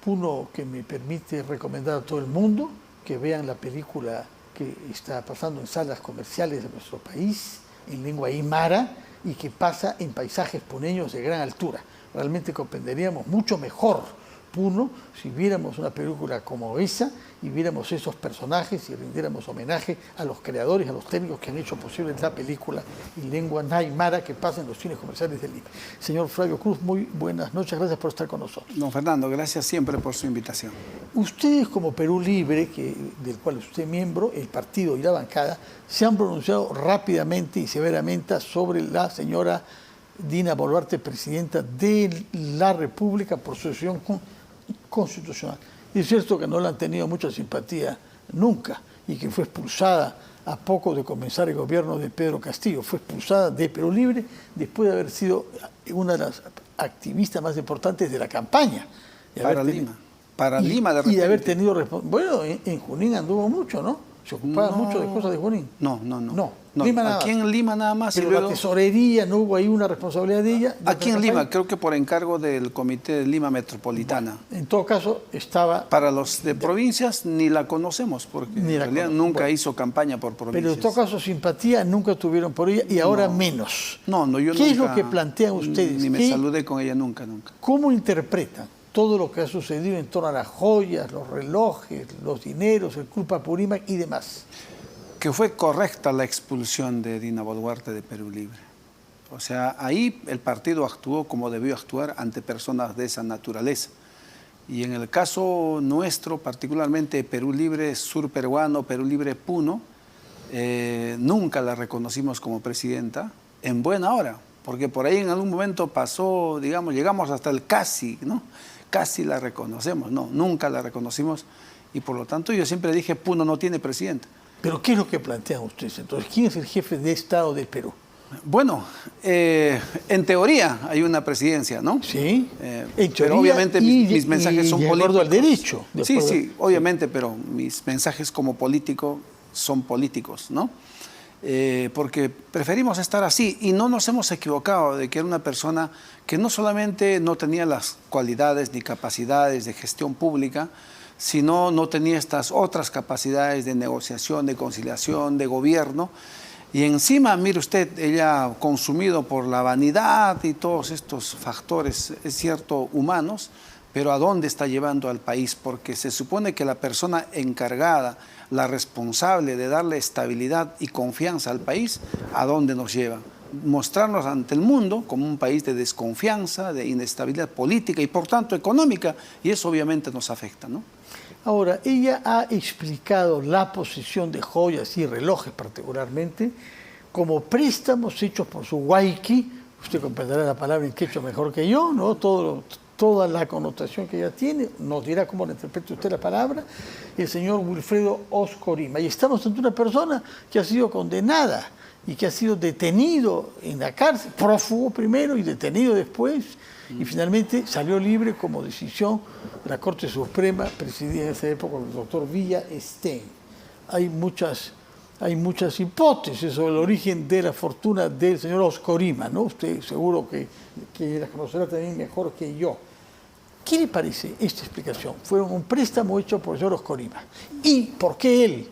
Puno, que me permite recomendar a todo el mundo que vean la película que está pasando en salas comerciales de nuestro país, en lengua aymara, y que pasa en paisajes puneños de gran altura. Realmente comprenderíamos mucho mejor Puno si viéramos una película como esa y viéramos esos personajes y rindiéramos homenaje a los creadores, a los técnicos que han hecho posible la película en lengua aymara que pasa en los cines comerciales de Lima. Señor Flavio Cruz, muy buenas noches, gracias por estar con nosotros. Don Fernando, gracias siempre por su invitación. Ustedes, como Perú Libre, del cual usted es miembro, el partido y la bancada, se han pronunciado rápidamente y severamente sobre la señora Dina Boluarte, presidenta de la República, por su decisión constitucional. Y es cierto que no le han tenido mucha simpatía nunca y que fue expulsada a poco de comenzar el gobierno de Pedro Castillo. Fue expulsada de Perú Libre después de haber sido una de las activistas más importantes de la campaña. Para Lima, de repente. Y de haber tenido... Bueno, en Junín anduvo mucho, ¿no? Se ocupaba mucho de cosas de Junín. No. Lima nada aquí en Lima nada más. Pero y luego, la tesorería, ¿no hubo ahí una responsabilidad de ella? Aquí en Lima, creo que por encargo del Comité de Lima Metropolitana. Bueno, en todo caso, estaba... Para los de provincias ni la conocemos, porque en realidad nunca hizo campaña por provincias. Pero en todo caso, simpatía nunca tuvieron por ella y ahora menos. Yo nunca... ¿Qué es lo que plantean ustedes? Ni me saludé con ella nunca. ¿Cómo interpretan todo lo que ha sucedido en torno a las joyas, los relojes, los dineros, el culpa Purímac y demás? Que fue correcta la expulsión de Dina Boluarte de Perú Libre. O sea, ahí el partido actuó como debió actuar ante personas de esa naturaleza. Y en el caso nuestro, particularmente Perú Libre surperuano, Perú Libre Puno, nunca la reconocimos como presidenta, en buena hora, porque por ahí en algún momento pasó, digamos, llegamos hasta el casi, ¿no? Casi la reconocemos, no, nunca la reconocimos, y por lo tanto yo siempre dije, Puno no tiene presidente. ¿Pero qué es lo que plantean ustedes entonces? ¿Quién es el jefe de Estado del Perú? Bueno, en teoría hay una presidencia, ¿no? Sí, en teoría, pero obviamente mis mensajes son políticos. De acuerdo al derecho. Sí, obviamente, pero mis mensajes como político son políticos, ¿no? Porque preferimos estar así y no nos hemos equivocado de que era una persona que no solamente no tenía las cualidades ni capacidades de gestión pública, sino no tenía estas otras capacidades de negociación, de conciliación, de gobierno. Y encima, mire usted, ella consumido por la vanidad y todos estos factores, es cierto, humanos, pero ¿a dónde está llevando al país? Porque se supone que la persona encargada, la responsable de darle estabilidad y confianza al país, ¿a dónde nos lleva? Mostrarnos ante el mundo como un país de desconfianza, de inestabilidad política y por tanto económica, y eso obviamente nos afecta, ¿no? Ahora, ella ha explicado la posesión de joyas y relojes particularmente como préstamos hechos por su huayqui, usted comprenderá la palabra en quechua mejor que yo, ¿no? Toda la connotación que ella tiene, nos dirá cómo le interprete usted la palabra, el señor Wilfredo Oscorima. Y estamos ante una persona que ha sido condenada y que ha sido detenido en la cárcel, prófugo primero y detenido después, y finalmente salió libre como decisión de la Corte Suprema, presidida en esa época por el doctor Villa Stein. Hay muchas hipótesis sobre el origen de la fortuna del señor Oscorima, ¿no? Usted seguro que la conocerá también mejor que yo. ¿Qué le parece esta explicación? Fueron un préstamo hecho por el señor Oscorima. ¿Y por qué él?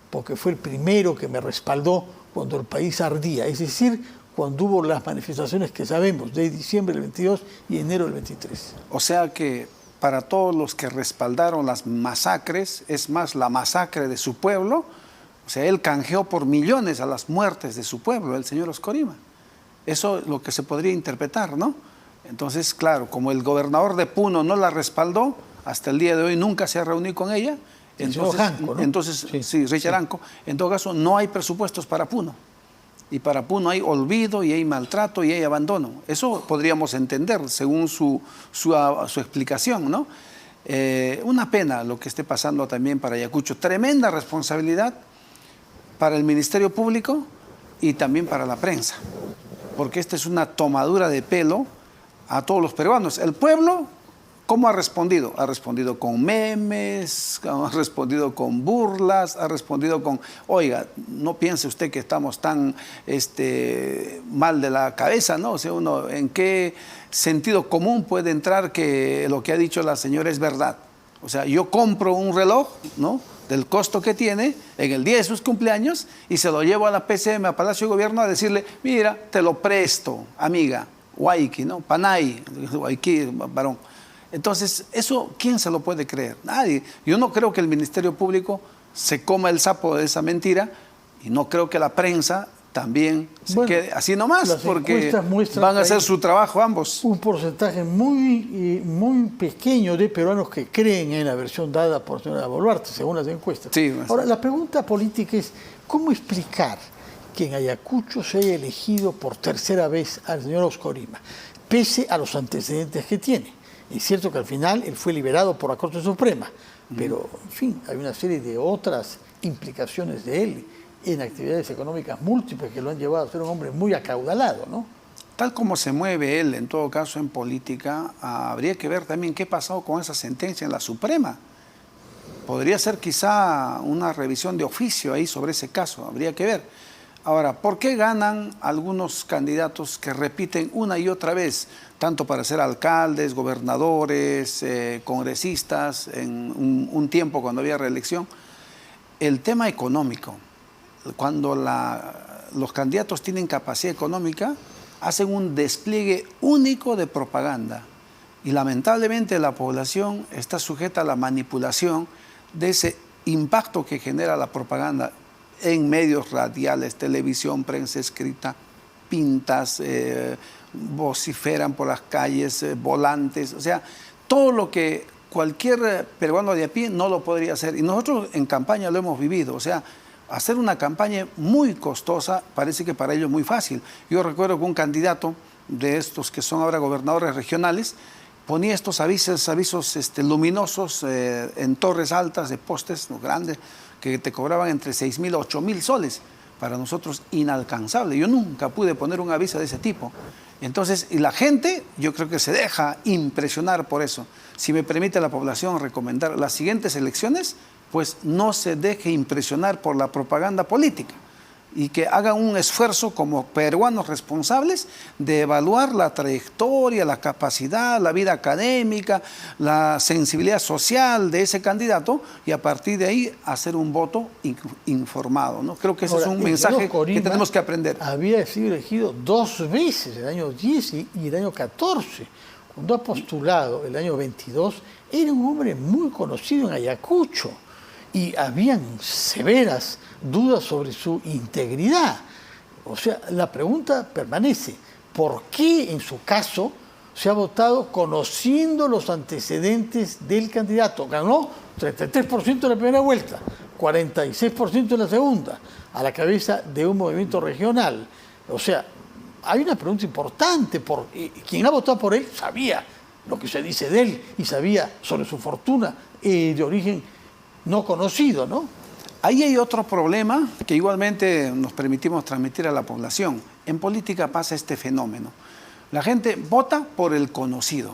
Porque fue el primero que me respaldó cuando el país ardía, es decir, cuando hubo las manifestaciones que sabemos, de diciembre del 22 y enero del 23. O sea que para todos los que respaldaron las masacres, es más, la masacre de su pueblo, o sea, él canjeó por millones a las muertes de su pueblo, el señor Oscorima. Eso es lo que se podría interpretar, ¿no? Entonces, claro, como el gobernador de Puno no la respaldó, hasta el día de hoy nunca se ha reunido con ella, entonces, sí, Richard Anco, en todo caso no hay presupuestos para Puno. Y para Puno hay olvido y hay maltrato y hay abandono. Eso podríamos entender según su explicación, ¿no? Una pena lo que esté pasando también para Ayacucho. Tremenda responsabilidad para el Ministerio Público y también para la prensa. Porque esta es una tomadura de pelo a todos los peruanos. El pueblo ¿Cómo ha respondido? Ha respondido con memes, ha respondido con burlas, ha respondido con, oiga, no piense usted que estamos tan mal de la cabeza, ¿no? O sea, uno, ¿en qué sentido común puede entrar que lo que ha dicho la señora es verdad? O sea, yo compro un reloj, ¿no?, del costo que tiene en el día de sus cumpleaños y se lo llevo a la PCM, a Palacio de Gobierno, a decirle, mira, te lo presto, amiga, Huayqui, ¿no? Panay, Huayqui, varón. Entonces, eso, ¿quién se lo puede creer? Nadie. Yo no creo que el Ministerio Público se coma el sapo de esa mentira y no creo que la prensa también se quede así nomás, porque van a hacer su trabajo ambos. Un porcentaje muy pequeño de peruanos que creen en la versión dada por la señora Boluarte, según las encuestas. Sí, ahora, la pregunta política es, ¿cómo explicar que en Ayacucho se haya elegido por tercera vez al señor Oscorima, pese a los antecedentes que tiene? Es cierto que al final él fue liberado por la Corte Suprema, pero, en fin, hay una serie de otras implicaciones de él en actividades económicas múltiples que lo han llevado a ser un hombre muy acaudalado, ¿no? Tal como se mueve él, en todo caso, en política, habría que ver también qué pasó con esa sentencia en la Suprema. Podría ser quizá una revisión de oficio ahí sobre ese caso, habría que ver. Ahora, ¿por qué ganan algunos candidatos que repiten una y otra vez, tanto para ser alcaldes, gobernadores, congresistas, en un tiempo cuando había reelección? El tema económico. Cuando los candidatos tienen capacidad económica, hacen un despliegue único de propaganda. Y lamentablemente la población está sujeta a la manipulación de ese impacto que genera la propaganda en medios radiales, televisión, prensa escrita, pintas, vociferan por las calles, volantes, o sea, todo lo que cualquier peruano de a pie no lo podría hacer. Y nosotros en campaña lo hemos vivido, o sea, hacer una campaña muy costosa parece que para ellos es muy fácil. Yo recuerdo que un candidato de estos que son ahora gobernadores regionales ponía estos avisos luminosos en torres altas de postes grandes que te cobraban entre 6.000 a 8.000 soles. Para nosotros inalcanzable. Yo nunca pude poner un aviso de ese tipo. Entonces, y la gente, yo creo que se deja impresionar por eso. Si me permite la población recomendar las siguientes elecciones, pues no se deje impresionar por la propaganda política y que hagan un esfuerzo como peruanos responsables de evaluar la trayectoria, la capacidad, la vida académica, la sensibilidad social de ese candidato y a partir de ahí hacer un voto informado, ¿no? Creo que ese es un mensaje que tenemos que aprender. Había sido elegido 2 veces, el año 10 y el año 14. Cuando ha postulado el año 22, era un hombre muy conocido en Ayacucho y habían severas dudas sobre su integridad. O sea, la pregunta permanece, ¿por qué en su caso se ha votado conociendo los antecedentes del candidato? Ganó 33% en la primera vuelta, 46% en la segunda, a la cabeza de un movimiento regional. O sea, hay una pregunta importante, quien ha votado por él sabía lo que se dice de él y sabía sobre su fortuna de origen no conocido, ¿no? Ahí hay otro problema que igualmente nos permitimos transmitir a la población. En política pasa este fenómeno. La gente vota por el conocido.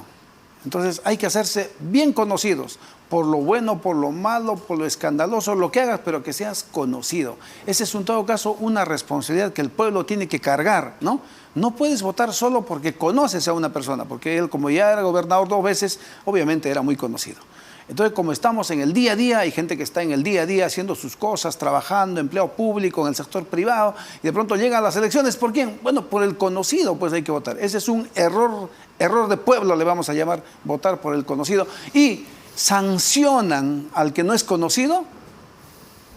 Entonces hay que hacerse bien conocidos, por lo bueno, por lo malo, por lo escandaloso, lo que hagas, pero que seas conocido. Esa es en todo caso una responsabilidad que el pueblo tiene que cargar, ¿no? No puedes votar solo porque conoces a una persona, porque él, como ya era gobernador 2 veces, obviamente era muy conocido. Entonces, como estamos en el día a día, hay gente que está en el día a día haciendo sus cosas, trabajando, empleo público, en el sector privado, y de pronto llegan las elecciones. ¿Por quién? Bueno, por el conocido, pues hay que votar. Ese es un error de pueblo, le vamos a llamar, votar por el conocido. Y sancionan al que no es conocido,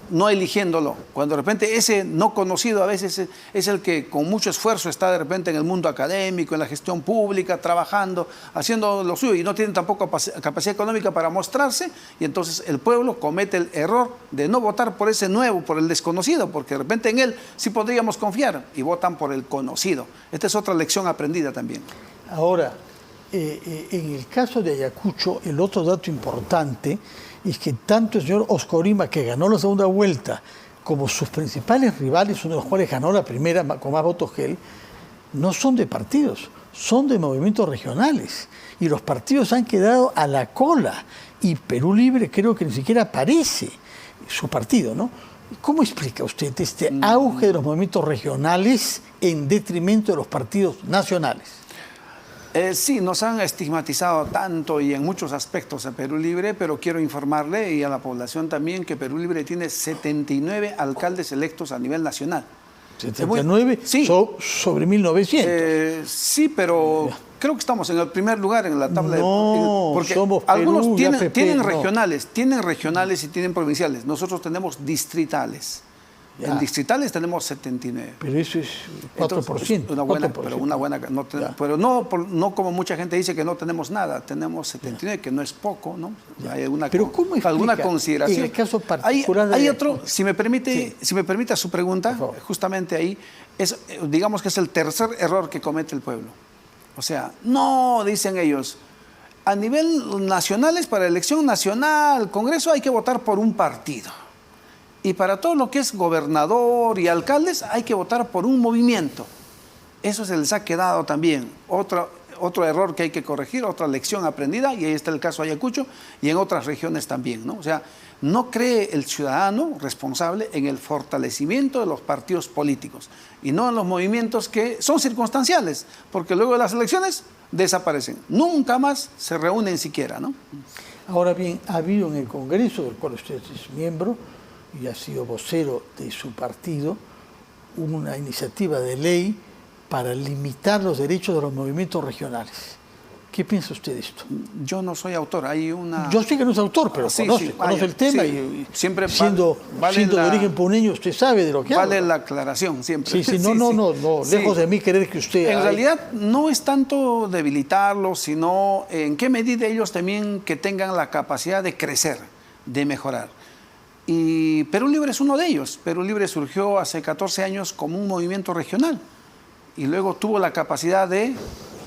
no eligiéndolo. Cuando de repente ese no conocido a veces es el que con mucho esfuerzo está de repente en el mundo académico, en la gestión pública, trabajando, haciendo lo suyo y no tiene tampoco capacidad económica para mostrarse, y entonces el pueblo comete el error de no votar por ese nuevo, por el desconocido, porque de repente en él sí podríamos confiar y votan por el conocido. Esta es otra lección aprendida también. Ahora, en el caso de Ayacucho, el otro dato importante es que tanto el señor Oscorima, que ganó la segunda vuelta, como sus principales rivales, uno de los cuales ganó la primera con más votos que él, no son de partidos, son de movimientos regionales y los partidos han quedado a la cola y Perú Libre creo que ni siquiera aparece su partido, ¿no? ¿Cómo explica usted este auge de los movimientos regionales en detrimento de los partidos nacionales? Sí, nos han estigmatizado tanto y en muchos aspectos a Perú Libre, pero quiero informarle y a la población también que Perú Libre tiene 79 alcaldes electos a nivel nacional. 79 sí. Sobre 1900. Sí, pero creo que estamos en el primer lugar en la tabla. Porque somos algunos Perú, tienen no. regionales y tienen provinciales. Nosotros tenemos distritales. Ya. En distritales tenemos 79. Pero eso es 4%. Entonces, una buena, 4%. pero una buena, pero no como mucha gente dice que no tenemos nada. Tenemos 79, que no es poco, ¿no? Hay pero ¿cómo explica, alguna consideración. en el caso particular hay otro, si me permite su pregunta, justamente ahí, digamos que es el tercer error que comete el pueblo. O sea, no, dicen ellos, a nivel nacionales, para elección nacional, Congreso, hay que votar por un partido. Y para todo lo que es gobernador y alcaldes hay que votar por un movimiento. Eso se les ha quedado también. Otro error que hay que corregir, otra lección aprendida, y ahí está el caso Ayacucho, y en otras regiones también, ¿no? O sea, no cree el ciudadano responsable en el fortalecimiento de los partidos políticos y no en los movimientos que son circunstanciales, porque luego de las elecciones desaparecen. Nunca más se reúnen siquiera, ¿no? Ahora bien, ha habido en el Congreso, del cual usted es miembro, y ha sido vocero de su partido, una iniciativa de ley para limitar los derechos de los movimientos regionales. ¿Qué piensa usted de esto? Yo no soy autor, hay una... Yo sé que no es autor, pero conoce el tema y siempre siendo de origen puneño, usted sabe de lo que habla. Vale la aclaración siempre. Sí, no, lejos de mí querer que usted... En realidad no es tanto debilitarlos, sino en qué medida ellos también que tengan la capacidad de crecer, de mejorar. Y Perú Libre es uno de ellos. Perú Libre surgió hace 14 años como un movimiento regional y luego tuvo la capacidad de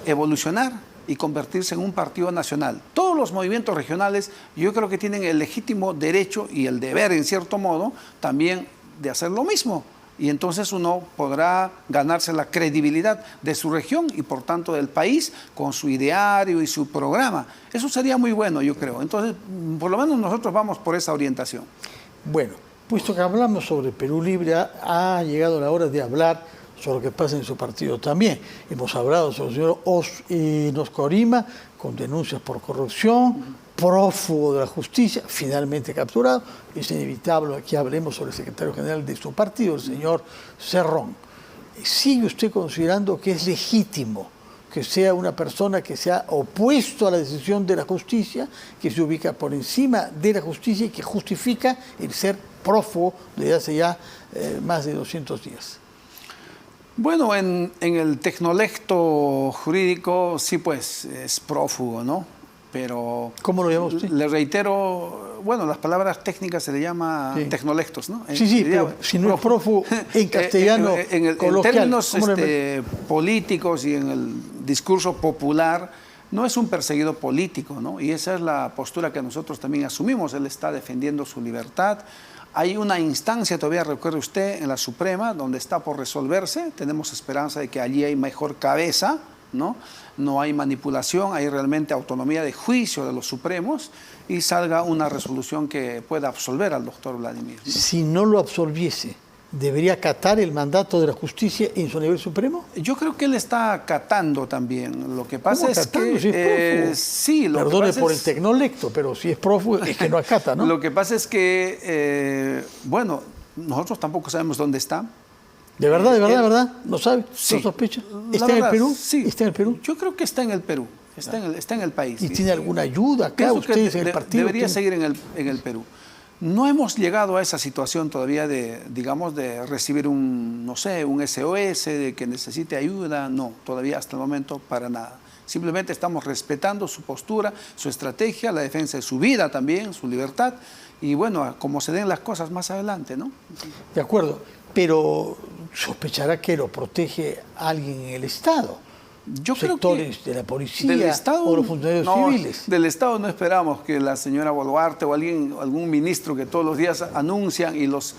evolucionar y convertirse en un partido nacional. Todos los movimientos regionales yo creo que tienen el legítimo derecho y el deber, en cierto modo, también de hacer lo mismo. Y entonces uno podrá ganarse la credibilidad de su región y por tanto del país con su ideario y su programa. Eso sería muy bueno, yo creo. Entonces, por lo menos nosotros vamos por esa orientación. Bueno, puesto que hablamos sobre Perú Libre, ha llegado la hora de hablar sobre lo que pasa en su partido también. Hemos hablado sobre el señor Oscar Orima, con denuncias por corrupción, prófugo de la justicia, finalmente capturado. Es inevitable que hablemos sobre el secretario general de su partido, el señor Cerrón. ¿Sigue usted considerando que es legítimo que sea una persona que se ha opuesto a la decisión de la justicia, que se ubica por encima de la justicia y que justifica el ser prófugo desde hace ya más de 200 días? Bueno, en el tecnolecto jurídico sí, pues es prófugo, ¿no? Pero... ¿Cómo lo llama usted? Le reitero, bueno, las palabras técnicas se le llama tecnolectos, ¿no? Sí, pero si no es prófugo en castellano en términos políticos y en el discurso popular, no es un perseguido político, ¿no? Y esa es la postura que nosotros también asumimos. Él está defendiendo su libertad. Hay una instancia, todavía recuerde usted, en la Suprema, donde está por resolverse. Tenemos esperanza de que allí hay mejor cabeza, ¿no? No hay manipulación, hay realmente autonomía de juicio de los supremos y salga una resolución que pueda absolver al doctor Vladimir, ¿no? Si no lo absolviese, ¿debería acatar el mandato de la justicia en su nivel supremo? Yo creo que él está acatando también. Lo que pasa es que... Si es sí, lo Perdone que pasa por es, el tecnolecto, pero si es prófugo es que no acata, ¿no? Lo que pasa es que, bueno, nosotros tampoco sabemos dónde está. ¿De verdad? ¿No sabe? Sí. ¿No sospecha? ¿Está en el Perú? Sí. ¿Está en el Perú? Yo creo que está en el Perú. Está en el país. ¿Y tiene alguna ayuda acá? Pienso ¿Ustedes que en el partido? debería seguir en el Perú. No hemos llegado a esa situación todavía de, digamos, de recibir un SOS, de que necesite ayuda. No, todavía hasta el momento para nada. Simplemente estamos respetando su postura, su estrategia, la defensa de su vida también, su libertad. Y bueno, como se den las cosas más adelante, ¿no? De acuerdo, pero sospechará que lo protege alguien en el Estado. Yo creo sectores que de la policía del Estado, o los funcionarios civiles. Del Estado no esperamos que la señora Boluarte o algún ministro que todos los días anuncian y los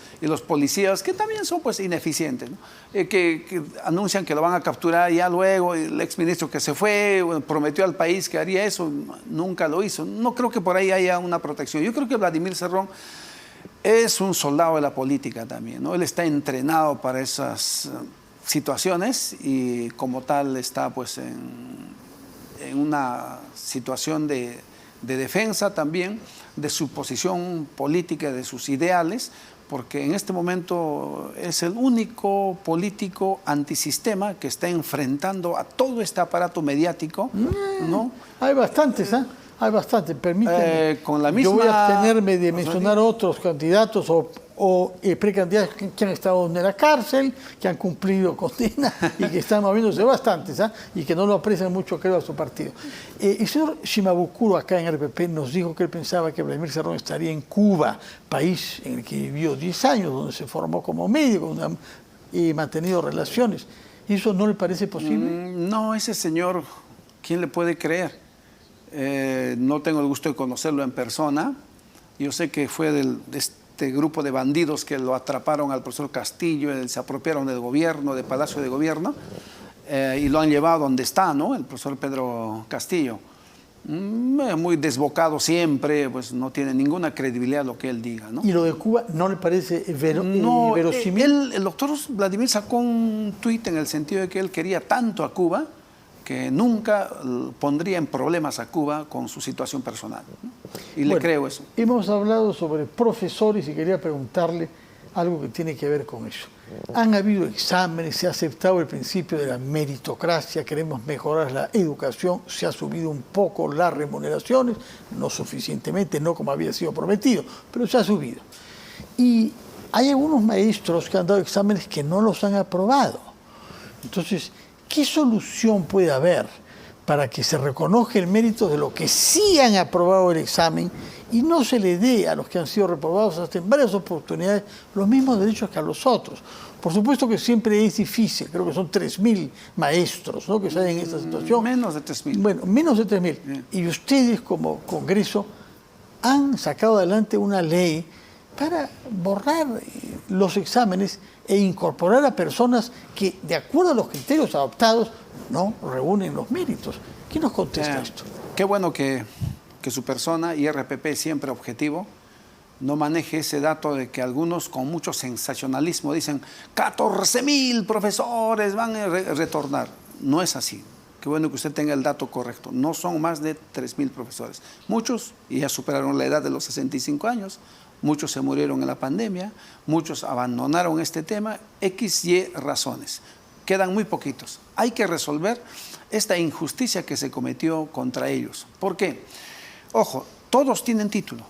policías, que también son pues ineficientes, ¿no? Que anuncian que lo van a capturar ya luego, el exministro que se fue, prometió al país que haría eso, nunca lo hizo. No creo que por ahí haya una protección. Yo creo que Vladimir Cerrón es un soldado de la política también, ¿no? Él está entrenado para esas situaciones y como tal está pues en una situación de defensa también de su posición política, de sus ideales, porque en este momento es el único político antisistema que está enfrentando a todo este aparato mediático, ¿no? Hay bastantes, ¿eh? Hay bastantes, permítanme. Con la misma, yo voy a abstenerme de mencionar otros candidatos o precandidatos que han estado en la cárcel, que han cumplido condena y que están moviéndose bastantes, ¿eh? Y que no lo aprecian mucho, creo, a su partido. El señor Shimabukuro, acá en RPP, nos dijo que él pensaba que Vladimir Cerrón estaría en Cuba, país en el que vivió 10 años, donde se formó como médico y mantenido relaciones. ¿Eso no le parece posible? No, ese señor, ¿quién le puede creer? No tengo el gusto de conocerlo en persona. Yo sé que fue de este grupo de bandidos que lo atraparon al profesor Castillo, se apropiaron del gobierno, del Palacio de Gobierno, y lo han llevado donde está, ¿no? El profesor Pedro Castillo. Muy desbocado siempre, pues no tiene ninguna credibilidad lo que él diga, ¿no? ¿Y lo de Cuba no le parece no, verosímil? El doctor Vladimir sacó un tuit en el sentido de que él quería tanto a Cuba que nunca pondría en problemas a Cuba con su situación personal, ¿no? Y le creo eso. Hemos hablado sobre profesores y quería preguntarle algo que tiene que ver con eso. Han habido exámenes, se ha aceptado el principio de la meritocracia, queremos mejorar la educación, se ha subido un poco las remuneraciones, no suficientemente, no como había sido prometido, pero se ha subido. Y hay algunos maestros que han dado exámenes que no los han aprobado. Entonces, ¿qué solución puede haber para que se reconozca el mérito de los que sí han aprobado el examen y no se le dé a los que han sido reprobados hasta en varias oportunidades los mismos derechos que a los otros? Por supuesto que siempre es difícil, creo que son 3.000 maestros, ¿no?, que están en esta situación. Menos de 3.000. Bueno, menos de 3.000. Y ustedes como Congreso han sacado adelante una ley para borrar los exámenes e incorporar a personas que, de acuerdo a los criterios adoptados, no reúnen los méritos. ¿Quién nos contesta esto? Qué bueno que su persona, y RPP siempre objetivo, no maneje ese dato de que algunos con mucho sensacionalismo dicen 14.000 profesores van a retornar. No es así. Qué bueno que usted tenga el dato correcto. No son más de 3.000 profesores. Muchos ya superaron la edad de los 65 años. Muchos se murieron en la pandemia, muchos abandonaron este tema, X, Y razones. Quedan muy poquitos. Hay que resolver esta injusticia que se cometió contra ellos. ¿Por qué? Ojo, todos tienen título,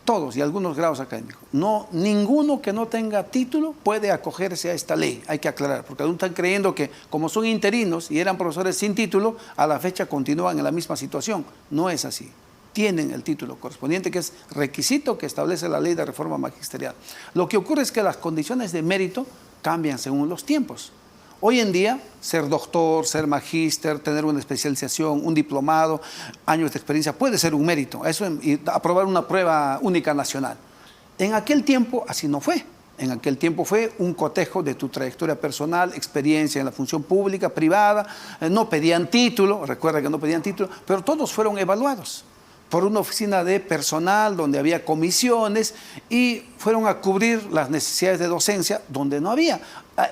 todos, y algunos grados académicos. No, ninguno que no tenga título puede acogerse a esta ley, hay que aclarar, porque algunos están creyendo que como son interinos y eran profesores sin título, a la fecha continúan en la misma situación. No es así. Tienen el título correspondiente, que es requisito que establece la ley de reforma magisterial. Lo que ocurre es que las condiciones de mérito cambian según los tiempos. Hoy en día, ser doctor, ser magíster, tener una especialización, un diplomado, años de experiencia, puede ser un mérito. Eso y aprobar una prueba única nacional. En aquel tiempo así no fue. En aquel tiempo fue un cotejo de tu trayectoria personal, experiencia en la función pública, privada. No pedían título, recuerda que no pedían título, pero todos fueron evaluados por una oficina de personal donde había comisiones y fueron a cubrir las necesidades de docencia donde no había.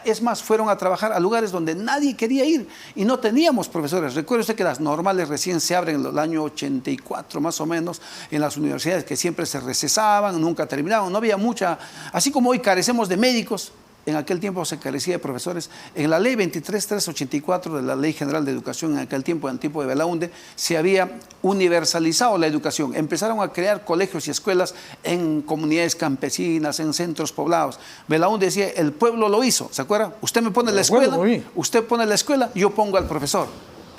Es más, fueron a trabajar a lugares donde nadie quería ir y no teníamos profesores. Recuerde usted que las normales recién se abren en el año 84 más o menos en las universidades que siempre se recesaban, nunca terminaban, no había mucha. Así como hoy carecemos de médicos, en aquel tiempo se carecía de profesores. En la ley 23.384 de la Ley General de Educación, en aquel tiempo, en el tiempo de Belaúnde, se había universalizado la educación. Empezaron a crear colegios y escuelas en comunidades campesinas, en centros poblados. Belaúnde decía, el pueblo lo hizo, ¿se acuerda? Usted me pone la escuela, usted pone la escuela, yo pongo al profesor.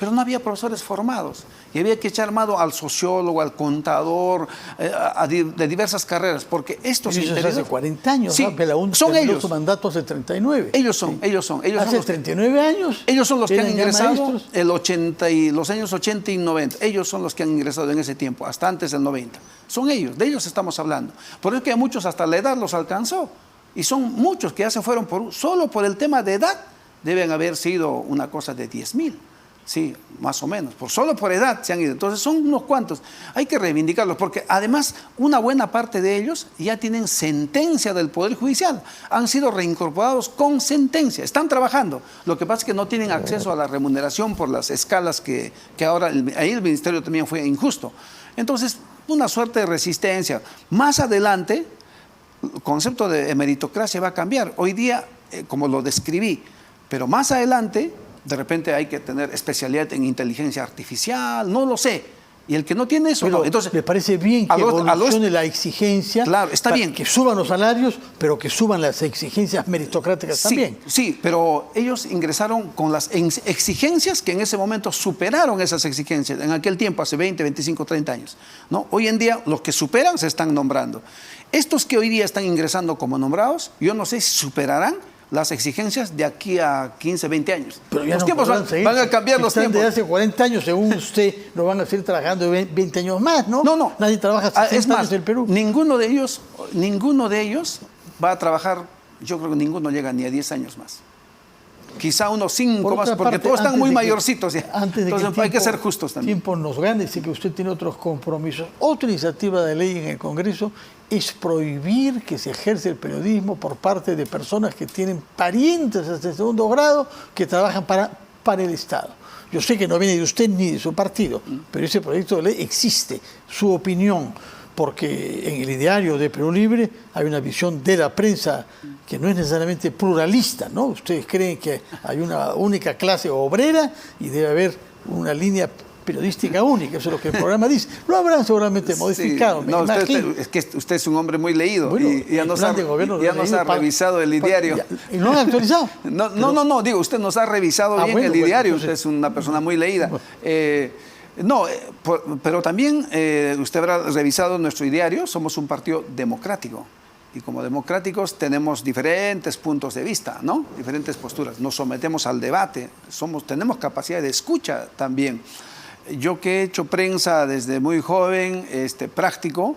pero no había profesores formados. Y había que echar mano al sociólogo, al contador, de diversas carreras, porque estos interiores... hace 40 años, sí, ¿no? son ellos. Su mandato hace 39. Ellos son. Hace 39 años. Ellos son los que han ingresado los años 80 y 90. Ellos son los que han ingresado en ese tiempo, hasta antes del 90. Son ellos, de ellos estamos hablando. Por eso que a muchos hasta la edad los alcanzó. Y son muchos que ya se fueron solo por el tema de edad. Deben haber sido una cosa de 10.000, sí, más o menos, solo por edad se han ido. Entonces son unos cuantos, hay que reivindicarlos, porque además una buena parte de ellos ya tienen sentencia del Poder Judicial, han sido reincorporados con sentencia, están trabajando. Lo que pasa es que no tienen acceso a la remuneración por las escalas que ahora, ahí el Ministerio también fue injusto. Entonces, una suerte de resistencia. Más adelante, el concepto de meritocracia va a cambiar. Hoy día, como lo describí, pero más adelante, de repente hay que tener especialidad en inteligencia artificial, no lo sé. Y el que no tiene eso, pero no. Entonces, me parece bien que evolucione la exigencia. Claro, está bien. Que suban los salarios, pero que suban las exigencias meritocráticas también. Sí, pero ellos ingresaron con las exigencias que en ese momento superaron esas exigencias, en aquel tiempo, hace 20, 25, 30 años, ¿no? Hoy en día, los que superan se están nombrando. Estos que hoy día están ingresando como nombrados, yo no sé si superarán las exigencias de aquí a 15, 20 años. Pero ya los tiempos van a cambiar los tiempos. De hace 40 años, según usted, no van a seguir trabajando 20 años más, ¿no? No. Nadie trabaja 60 años en el Perú. Ninguno de ellos va a trabajar, yo creo que ninguno llega ni a 10 años más. Quizá unos 5 más, porque todos están muy mayorcitos ya. Entonces hay que ser justos también. El tiempo nos gana, sé que usted tiene otros compromisos. Otra iniciativa de ley en el Congreso es prohibir que se ejerce el periodismo por parte de personas que tienen parientes hasta el segundo grado que trabajan para el Estado. Yo sé que no viene de usted ni de su partido, pero ese proyecto de ley existe. Su opinión, porque en el ideario de Perú Libre hay una visión de la prensa que no es necesariamente pluralista, ¿no? Ustedes creen que hay una única clase obrera y debe haber una línea periodística única, eso es lo que el programa dice. Lo habrán seguramente modificado, no, es que usted es un hombre muy leído, bueno, y ya nos ha revisado el ideario. ¿Y no lo han actualizado? No, digo, usted nos ha revisado bien el ideario, entonces, usted es una persona muy leída. Pero también usted habrá revisado nuestro ideario, somos un partido democrático. Y como democráticos tenemos diferentes puntos de vista, ¿no? Diferentes posturas. Nos sometemos al debate, tenemos capacidad de escucha también. Yo que he hecho prensa desde muy joven, práctico,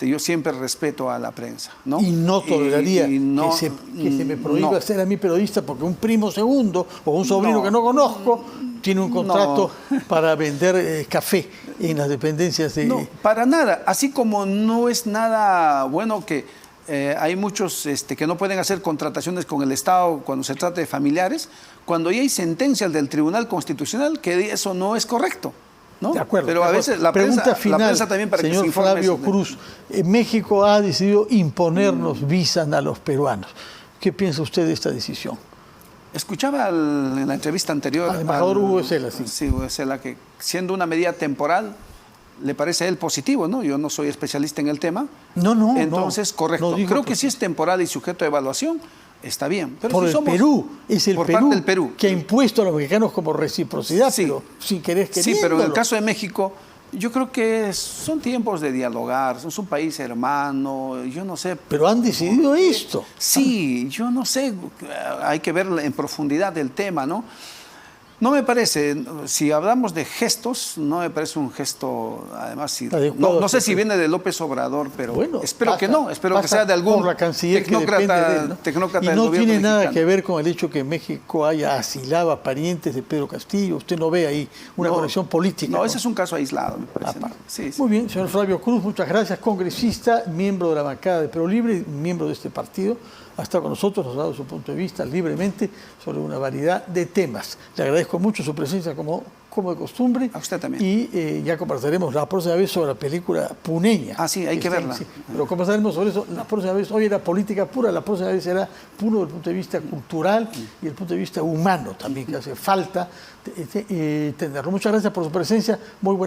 yo siempre respeto a la prensa, ¿no? Y no toleraría que se me prohíba ser a mí periodista porque un primo segundo o un sobrino que no conozco tiene un contrato para vender café en las dependencias de... No, para nada. Así como no es nada bueno que hay muchos que no pueden hacer contrataciones con el Estado cuando se trata de familiares, cuando ya hay sentencias del Tribunal Constitucional que eso no es correcto, ¿no? De acuerdo. Pero a veces la prensa también para señor que se informe. Flavio Cruz, México ha decidido imponernos visas a los peruanos. ¿Qué piensa usted de esta decisión? Escuchaba en la entrevista anterior al embajador Hugo Zela, sí. Sí, Hugo Zela, que siendo una medida temporal, le parece a él positivo, ¿no? Yo no soy especialista en el tema. No. Entonces, correcto. Creo que si es temporal y sujeto a evaluación, está bien. Pero por si el somos, Perú, es el por Perú, parte del Perú que ha impuesto a los mexicanos como reciprocidad, sí, pero sin querer queriéndolo. Sí, pero en el caso de México, yo creo que son tiempos de dialogar, es un país hermano, yo no sé. Pero han decidido esto. Sí, yo no sé, hay que ver en profundidad el tema, ¿no? No me parece, si hablamos de gestos, no me parece un gesto, además, no sé si viene de López Obrador, pero bueno, espero que no, espero que sea de algún tecnócrata y no tiene nada que ver con el hecho que México haya asilado a parientes de Pedro Castillo. Usted no ve ahí una conexión política. No, ese es un caso aislado, me parece. Sí. Muy bien, señor Flavio Cruz, muchas gracias, congresista, miembro de la bancada de Perú Libre, miembro de este partido. Ha estado con nosotros, nos ha dado su punto de vista libremente sobre una variedad de temas. Le agradezco mucho su presencia como de costumbre. A usted también. Y ya conversaremos la próxima vez sobre la película Puneña. Ah, sí, hay que verla. Sí, pero conversaremos sobre eso la próxima vez. Hoy era política pura, la próxima vez será puro desde el punto de vista cultural y el punto de vista humano también, que hace falta tenerlo. Muchas gracias por su presencia. Muy buenas